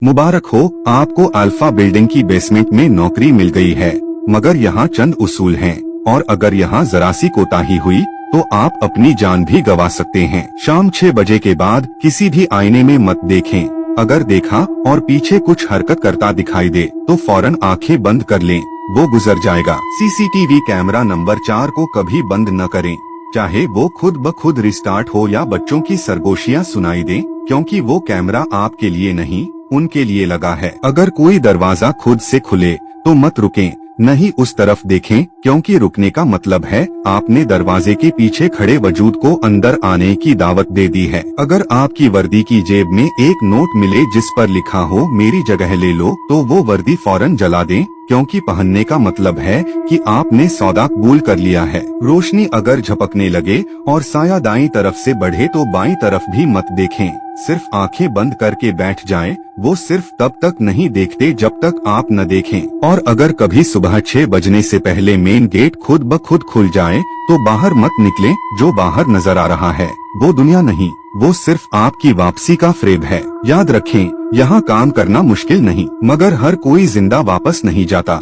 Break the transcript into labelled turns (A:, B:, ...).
A: मुबारक हो, आपको alpha building की बेसमेंट में नौकरी मिल गई है, मगर यहाँ चंद उसूल हैं, और अगर यहाँ जरा सी कोताही हुई तो आप अपनी जान भी गंवा सकते हैं। शाम 6 बजे के बाद किसी भी आईने में मत देखें। अगर देखा और पीछे कुछ हरकत करता दिखाई दे तो फौरन आंखें बंद कर लें, वो गुजर जाएगा। सीसीटीवी कैमरा नंबर 4 को कभी बंद न करें, चाहे वो खुद ब खुद रिस्टार्ट हो या बच्चों की सरगोशियां सुनाई दें, क्योंकि वो कैमरा आपके लिए नहीं, उनके लिए लगा है। अगर कोई दरवाजा खुद से खुले तो मत रुकें, नहीं उस तरफ देखें, क्योंकि रुकने का मतलब है आपने दरवाजे के पीछे खड़े वजूद को अंदर आने की दावत दे दी है। अगर आपकी वर्दी की जेब में एक नोट मिले जिस पर लिखा हो मेरी जगह ले लो, तो वो वर्दी फौरन जला दें, क्योंकि पहनने का मतलब है कि आपने सौदा कबूल कर लिया है। रोशनी अगर झपकने लगे और साया दाईं तरफ से बढ़े तो बाईं तरफ भी मत देखें, सिर्फ आंखें बंद करके बैठ जाएं। वो सिर्फ तब तक नहीं देखते जब तक आप न देखें। और अगर कभी सुबह 6 बजने से पहले मेन गेट खुद ब खुद खुल जाए तो बाहर मत निकलें। जो बाहर नजर आ रहा है वो दुनिया नहीं, वो सिर्फ आपकी वापसी का फ्रेब है। याद रखें, यहाँ काम करना मुश्किल नहीं, मगर हर कोई जिंदा वापस नहीं जाता।